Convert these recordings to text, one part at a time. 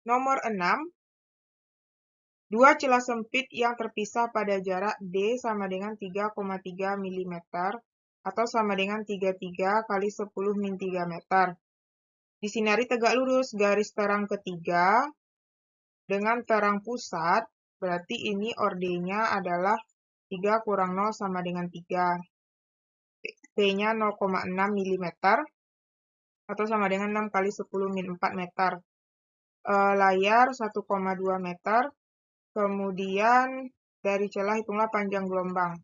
Nomor 6, dua celah sempit yang terpisah pada jarak D sama dengan 3,3 mm atau sama dengan 33 kali 10 min 3 meter. Disinari tegak lurus garis terang ketiga dengan terang pusat, berarti ini ordenya adalah 3 kurang 0 sama dengan 3. P-nya 0,6 mm atau sama dengan 6 kali 10 min 4 meter. Layar 1,2 meter. Kemudian dari celah hitunglah panjang gelombang.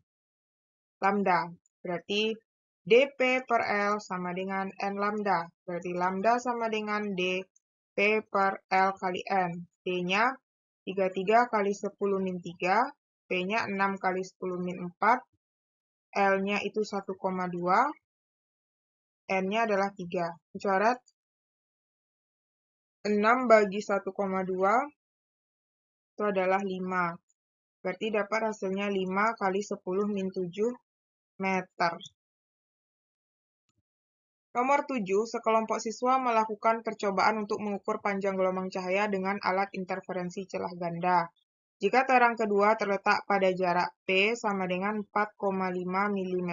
Lambda. Berarti dP per L sama dengan N lambda. Berarti lambda sama dengan dP per L kali N. D-nya 33 kali 10 min 3. P-nya 6 kali 10 min 4. L-nya itu 1,2. N-nya adalah 3. Coret 6 bagi 1,2 itu adalah 5. Berarti dapat hasilnya 5 kali 10 min 7 meter. Nomor 7, sekelompok siswa melakukan percobaan untuk mengukur panjang gelombang cahaya dengan alat interferensi celah ganda. Jika terang kedua terletak pada jarak P sama dengan 4,5 mm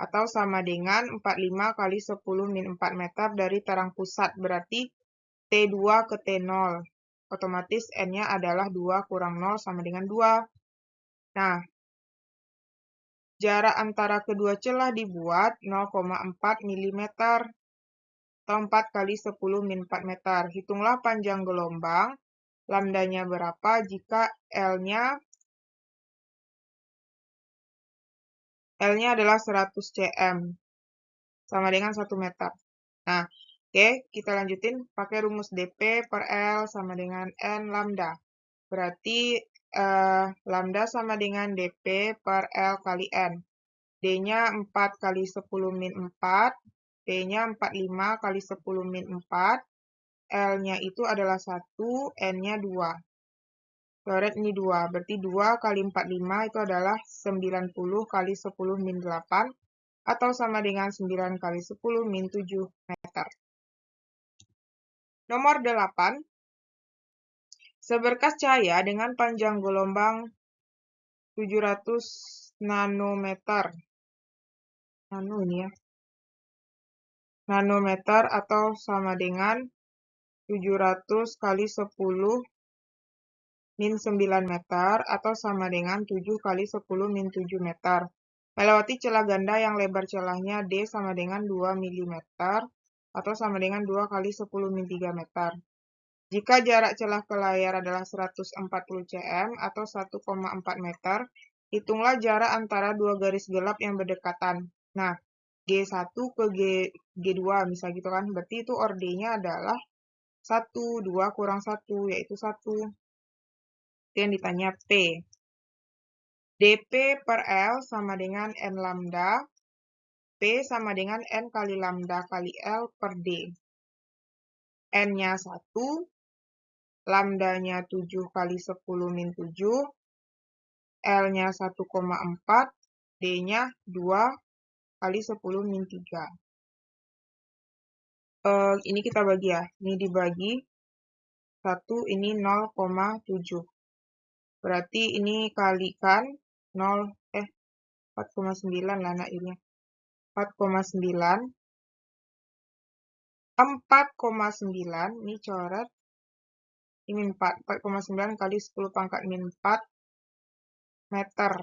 atau sama dengan 45 kali 10 min 4 meter dari terang pusat, berarti T2 ke T0. Otomatis N-nya adalah 2 kurang 0 sama dengan 2. Nah, jarak antara kedua celah dibuat 0,4 mm atau 4 kali 10 min 4 meter. Hitunglah panjang gelombang, lambdanya berapa jika L-nya adalah 100 cm, sama dengan 1 meter. Nah, oke, kita lanjutin pakai rumus dP per L sama dengan N lambda. Berarti lambda sama dengan dP per L kali N. D-nya 4 kali 10 min 4, P-nya 45 kali 10 min 4, L-nya itu adalah 1, N-nya 2. Coret ini 2, berarti 2 kali 45 itu adalah 90 kali 10 min 8, atau sama dengan 9 kali 10 min 7 meter. Nomor 8, seberkas cahaya dengan panjang gelombang 700 nanometer. Nanometer atau sama dengan 700 kali 10 min 9 meter atau sama dengan 7 kali 10 min 7 meter. Melewati celah ganda yang lebar celahnya D sama dengan 2 mm atau sama dengan 2 kali 10 min 3 meter. Jika jarak celah ke layar adalah 140 cm atau 1,4 meter, hitunglah jarak antara dua garis gelap yang berdekatan. Nah, G1 ke G2 misalnya gitu kan, berarti itu ordenya adalah 1, 2 kurang 1, yaitu 1. Itu yang ditanya P. dP per L sama dengan N lambda. P sama dengan N kali lambda kali L per D. N-nya 1. Lambdanya 7 kali 10 min 7. L-nya 1,4. D-nya 2 kali 10 min 3. Ini kita bagi ya. Ini dibagi 1, ini 0,7. Berarti ini kalikan 4,9 lah akhirnya. 4,9. 4,9, ini coret. Ini 4,9 kali 10 pangkat min 4 meter.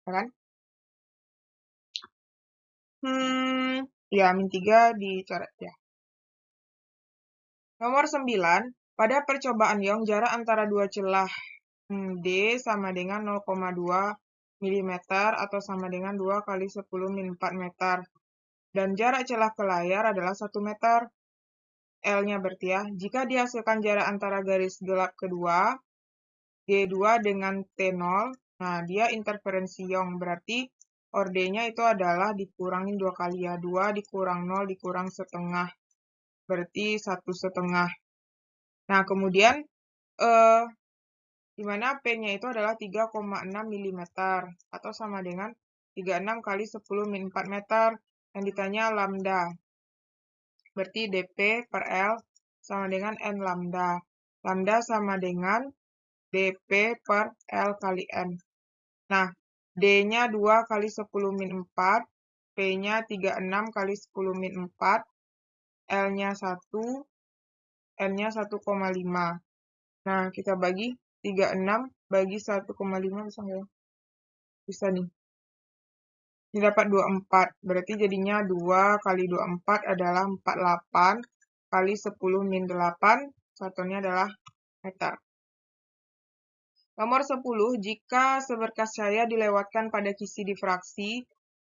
Ya kan? Ya, min 3 dicoret ya. Nomor 9, pada percobaan Young, jarak antara dua celah D sama dengan 0,2 mm atau sama dengan 2 kali 10 min 4 meter. Dan jarak celah ke layar adalah 1 meter. L-nya berarti ya. Jika dihasilkan jarak antara garis gelap kedua, G2 dengan T0, nah dia interferensi Young. Berarti ordenya itu adalah dikurangin 2 kali ya. 2 dikurang 0 dikurang setengah. Berarti 1,5. Nah, kemudian di mana P-nya itu adalah 3,6 mm atau sama dengan 36 kali 10 min 4 meter. Yang ditanya lambda. Berarti dP per L sama dengan N lambda. Lambda sama dengan dP per L kali N. Nah, D-nya 2 kali 10 min 4, P-nya 36 kali 10 min 4, L-nya 1, N-nya 1,5. Nah, kita bagi 36 bagi 1,5 bisa nggak ya? Bisa nih. Ini dapat 24, berarti jadinya 2 kali 24 adalah 48 kali 10 min 8, satunya adalah meter. Nomor 10, jika seberkas cahaya dilewatkan pada kisi difraksi,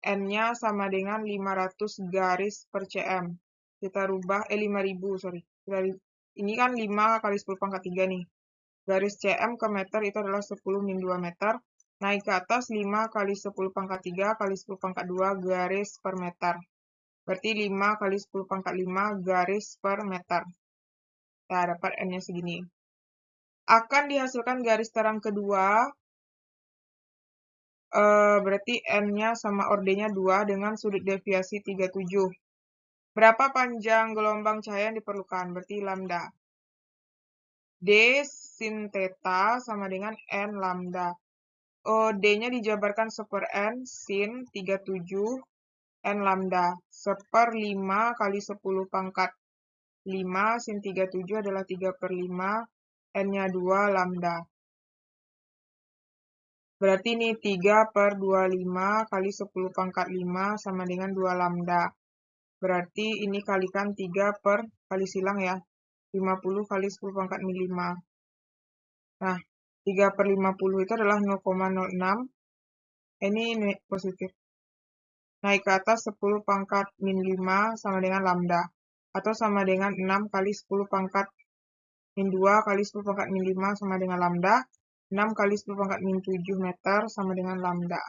N-nya sama dengan 500 garis per cm. Kita rubah, 5000, sorry. Ini kan 5 kali 10 pangkat 3 nih. Garis cm ke meter itu adalah 10 min 2 meter. Naik ke atas 5 kali 10 pangkat 3 kali 10 pangkat 2 garis per meter. Berarti 5 kali 10 pangkat 5 garis per meter. Nah, dapat N-nya segini. Akan dihasilkan garis terang kedua, berarti N-nya sama ORD-nya 2 dengan sudut deviasi 37. Berapa panjang gelombang cahaya yang diperlukan? Berarti lambda. D sin theta sama dengan N lambda. D-nya dijabarkan 1/N sin 37 N lambda. 1/5 kali 10 pangkat 5 sin 37 adalah 3/5. N-nya 2 lambda. Berarti ini 3/25 kali 10 pangkat 5 sama dengan 2 lambda. Berarti ini kalikan 3 per kali silang ya. 50 kali 10 pangkat min 5. Nah, 3/50 itu adalah 0,06. Ini positif. Naik ke atas 10 pangkat min 5 sama dengan lambda. Atau sama dengan 6 kali 10 pangkat min 2 kali 10 pangkat min 5 sama dengan lambda. 6 kali 10 pangkat min 7 meter sama dengan lambda.